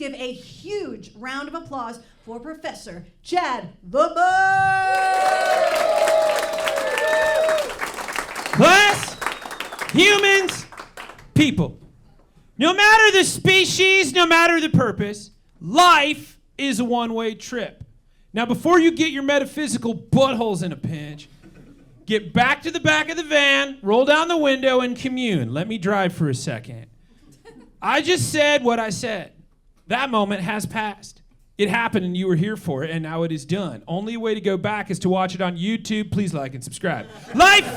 give a huge round of applause for Professor Chad the Bug. Class, humans, people. No matter the species, no matter the purpose, life is a one-way trip. Now, before you get your metaphysical buttholes in a pinch, get back to the back of the van, roll down the window, and commune. Let me drive for a second. I just said what I said. That moment has passed. It happened and you were here for it, and now it is done. Only way to go back is to watch it on YouTube. Please like and subscribe. Life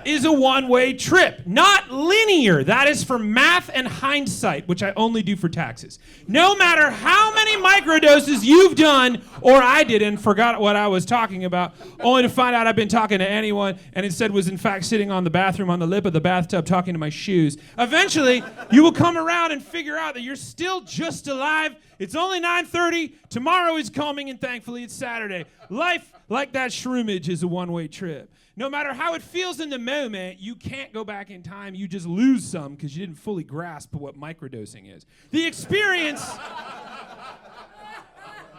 is a one-way trip, not linear. That is for math and hindsight, which I only do for taxes. No matter how many microdoses you've done, or I did and forgot what I was talking about, only to find out I've been talking to anyone and instead was in fact sitting on the bathroom on the lip of the bathtub talking to my shoes. Eventually, you will come around and figure out that you're still just alive. It's only 9:30. Tomorrow is coming, and thankfully it's Saturday. Life, like that shroomage, is a one-way trip. No matter how it feels in the moment, you can't go back in time. You just lose some because you didn't fully grasp what microdosing is. The experience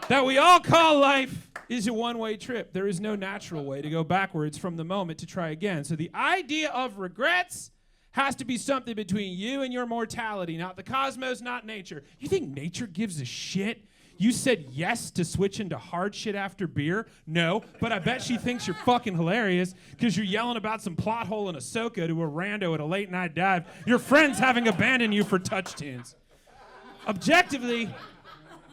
that we all call life is a one-way trip. There is no natural way to go backwards from the moment to try again. So the idea of regrets has to be something between you and your mortality, not the cosmos, not nature. You think nature gives a shit? You said yes to switching to hard shit after beer? No, but I bet she thinks you're fucking hilarious because you're yelling about some plot hole in Ahsoka to a rando at a late night dive. Your friends having abandoned you for touch tunes. Objectively,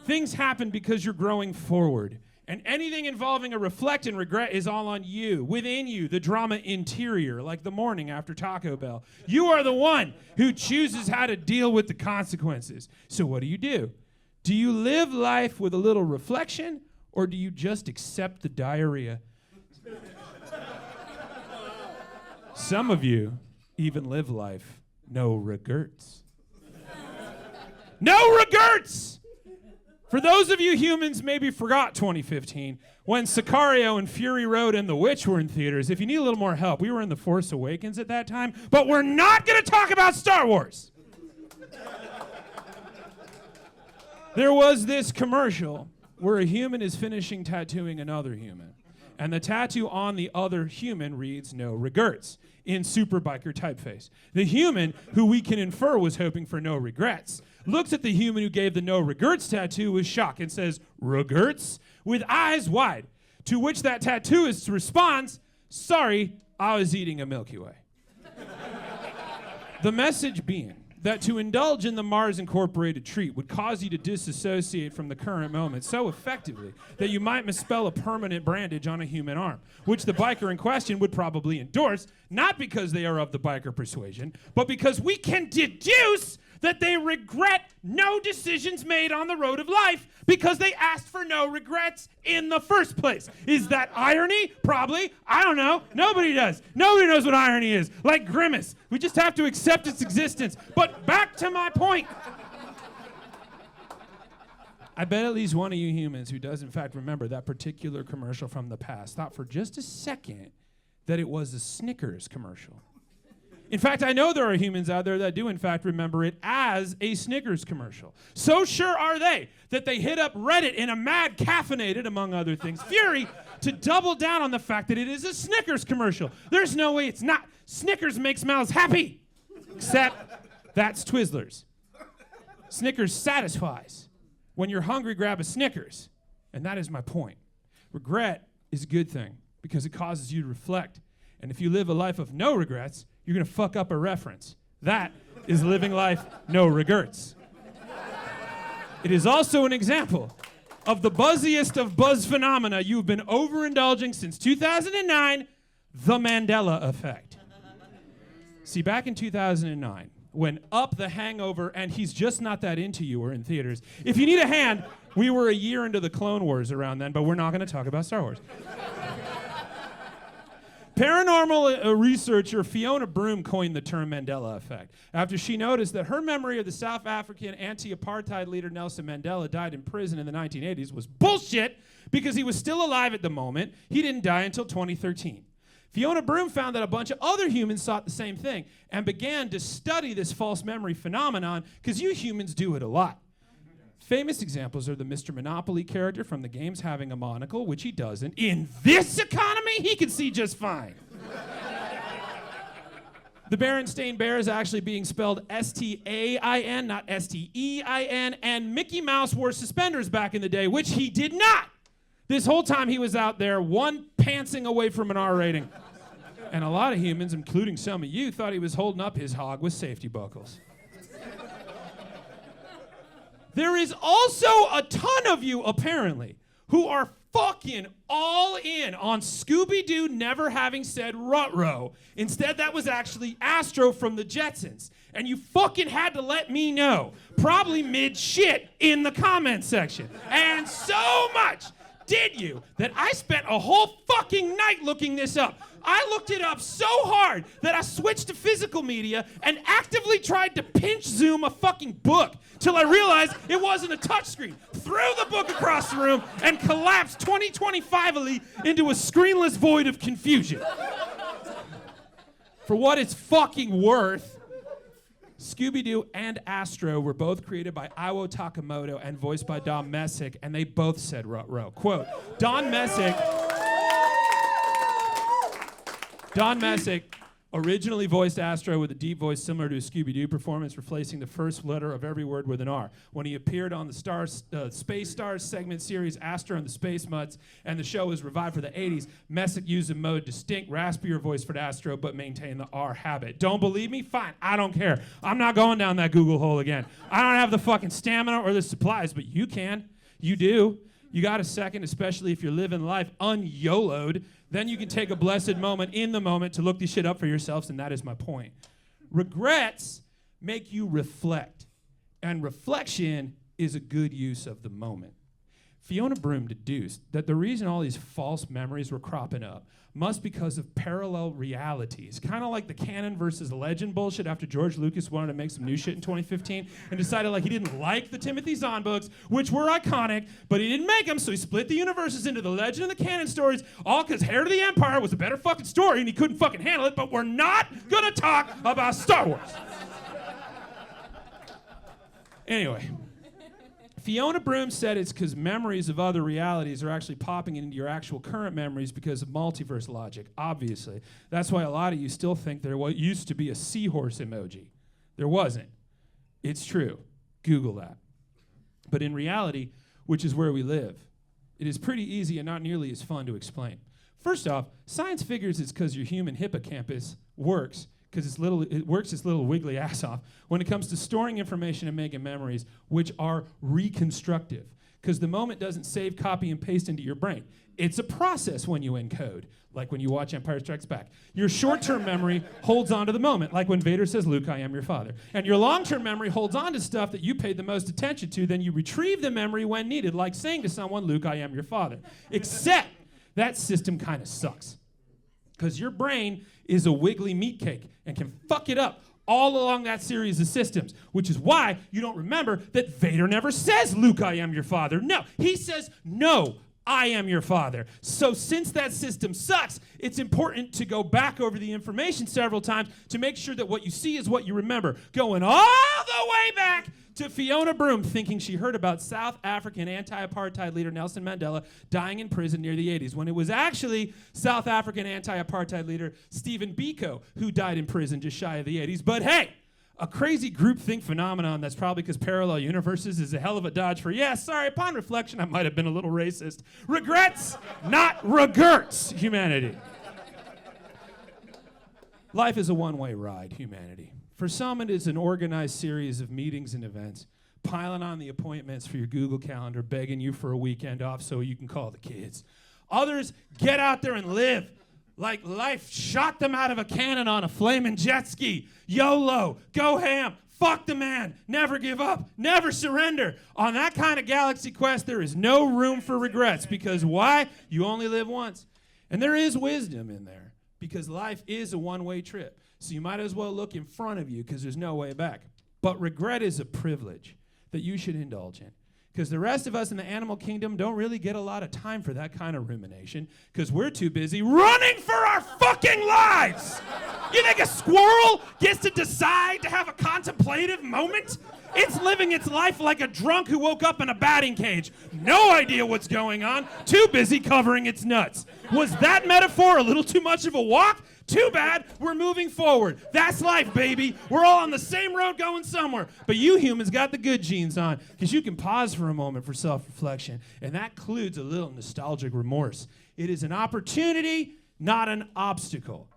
things happen because you're growing forward. And anything involving a reflect and regret is all on you, within you, the drama interior, like the morning after Taco Bell. You are the one who chooses how to deal with the consequences. So what do? Do you live life with a little reflection, or do you just accept the diarrhea? Some of you even live life no regrets. No regrets! For those of you humans maybe forgot 2015, when Sicario and Fury Road and The Witch were in theaters. If you need a little more help, we were in The Force Awakens at that time, but we're not going to talk about Star Wars. There was this commercial where a human is finishing tattooing another human, and the tattoo on the other human reads "No regrets" in super biker typeface. The human, who we can infer was hoping for no regrets, looks at the human who gave the "No regrets" tattoo with shock and says, "Regrets?" with eyes wide, to which that tattooist responds, "Sorry, I was eating a Milky Way." The message being that to indulge in the Mars Incorporated treat would cause you to disassociate from the current moment so effectively that you might misspell a permanent brandage on a human arm, which the biker in question would probably endorse, not because they are of the biker persuasion, but because we can deduce that they regret no decisions made on the road of life because they asked for no regrets in the first place. Is that irony? Probably. I don't know. Nobody does. Nobody knows what irony is. Like Grimace. We just have to accept its existence. But back to my point. I bet at least one of you humans who does in fact remember that particular commercial from the past thought for just a second that it was a Snickers commercial. In fact, I know there are humans out there that do in fact remember it as a Snickers commercial. So sure are they that they hit up Reddit in a mad caffeinated, among other things, fury to double down on the fact that it is a Snickers commercial. There's no way it's not. Snickers makes mouths happy. Except that's Twizzlers. Snickers satisfies. When you're hungry, grab a Snickers. And that is my point. Regret is a good thing because it causes you to reflect. And if you live a life of no regrets, you're going to fuck up a reference. That is living life no regrets. It is also an example of the buzziest of buzz phenomena you've been overindulging since 2009, the Mandela effect. See, back in 2009, when Up, The Hangover, and He's Just Not That Into You were in theaters, if you need a hand, we were a year into the Clone Wars around then, but we're not going to talk about Star Wars. Paranormal researcher Fiona Broom coined the term Mandela effect after she noticed that her memory of the South African anti-apartheid leader Nelson Mandela died in prison in the 1980s was bullshit because he was still alive at the moment. He didn't die until 2013. Fiona Broom found that a bunch of other humans thought the same thing and began to study this false memory phenomenon because you humans do it a lot. Famous examples are the Mr. Monopoly character from the games having a monocle, which he doesn't. In this economy, he can see just fine. The Berenstain Bear is actually being spelled S-T-A-I-N, not S-T-E-I-N, and Mickey Mouse wore suspenders back in the day, which he did not. This whole time he was out there, one pantsing away from an R rating. And a lot of humans, including some of you, thought he was holding up his hog with safety buckles. There is also a ton of you, apparently, who are fucking all in on Scooby-Doo never having said Ruh-roh. Instead, that was actually Astro from the Jetsons. And you fucking had to let me know, probably mid-shit, in the comment section. And so much did you that I spent a whole fucking night looking this up. I looked it up so hard that I switched to physical media and actively tried to pinch zoom a fucking book till I realized it wasn't a touchscreen. Threw the book across the room and collapsed 2025-ly into a screenless void of confusion. For what it's fucking worth, Scooby-Doo and Astro were both created by Iwo Takamoto and voiced by Don Messick, and they both said Ruh-roh. Quote, Don Messick originally voiced Astro with a deep voice similar to a Scooby-Doo performance, replacing the first letter of every word with an R. When he appeared on the Space Stars segment series Astro and the Space Mutts, and the show was revived for the 80s, Messick used a mode distinct, raspier voice for Astro, but maintained the R habit. Don't believe me? Fine, I don't care. I'm not going down that Google hole again. I don't have the fucking stamina or the supplies, but you can. You do. You got a second, especially if you're living life un-YOLO'd. Then you can take a blessed moment in the moment to look this shit up for yourselves, and that is my point. Regrets make you reflect, and reflection is a good use of the moment. Fiona Broome deduced that the reason all these false memories were cropping up must be because of parallel realities, kind of like the canon versus legend bullshit after George Lucas wanted to make some new shit in 2015 and decided like he didn't like the Timothy Zahn books, which were iconic, but he didn't make them, so he split the universes into the legend and the canon stories, all because Heir to the Empire was a better fucking story and he couldn't fucking handle it, but we're not gonna talk about Star Wars. Anyway. Fiona Broome said it's because memories of other realities are actually popping into your actual current memories because of multiverse logic, obviously. That's why a lot of you still think there used to be a seahorse emoji. There wasn't. It's true. Google that. But in reality, which is where we live, it is pretty easy and not nearly as fun to explain. First off, science figures it's because your human hippocampus works because it works its little wiggly ass off when it comes to storing information and making memories, which are reconstructive. Because the moment doesn't save, copy, and paste into your brain. It's a process when you encode, like when you watch Empire Strikes Back. Your short-term memory holds on to the moment, like when Vader says, Luke, I am your father. And your long-term memory holds on to stuff that you paid the most attention to, then you retrieve the memory when needed, like saying to someone, Luke, I am your father. Except that system kind of sucks. Because your brain is a wiggly meat cake and can fuck it up all along that series of systems, which is why you don't remember that Vader never says, Luke, I am your father. No, he says, no, I am your father. So since that system sucks, it's important to go back over the information several times to make sure that what you see is what you remember, going all the way back to Fiona Broome thinking she heard about South African anti-apartheid leader Nelson Mandela dying in prison near the 80s, when it was actually South African anti-apartheid leader Stephen Biko who died in prison just shy of the 80s. But hey, a crazy groupthink phenomenon that's probably because parallel universes is a hell of a dodge for, yeah, sorry, upon reflection, I might have been a little racist. Regrets, not regerts, humanity. Life is a one-way ride, humanity. For some, it is an organized series of meetings and events, piling on the appointments for your Google Calendar, begging you for a weekend off so you can call the kids. Others get out there and live like life shot them out of a cannon on a flaming jet ski. YOLO, go ham, fuck the man, never give up, never surrender. On that kind of galaxy quest, there is no room for regrets, because why? You only live once. And there is wisdom in there, because life is a one-way trip. So you might as well look in front of you, because there's no way back. But regret is a privilege that you should indulge in, because the rest of us in the animal kingdom don't really get a lot of time for that kind of rumination, because we're too busy running for our fucking lives. You think a squirrel gets to decide to have a contemplative moment? It's living its life like a drunk who woke up in a batting cage. No idea what's going on. Too busy covering its nuts. Was that metaphor a little too much of a walk? Too bad, we're moving forward. That's life, baby. We're all on the same road going somewhere. But you humans got the good genes on, because you can pause for a moment for self-reflection, and that includes a little nostalgic remorse. It is an opportunity, not an obstacle.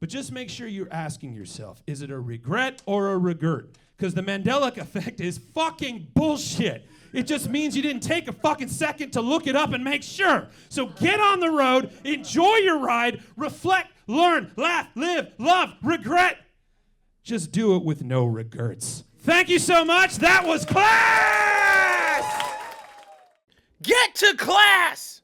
But just make sure you're asking yourself, is it a regret or a regret? Because the Mandela effect is fucking bullshit. It just means you didn't take a fucking second to look it up and make sure. So get on the road, enjoy your ride, reflect, learn, laugh, live, love, regret. Just do it with no regrets. Thank you so much. That was class! Get to class!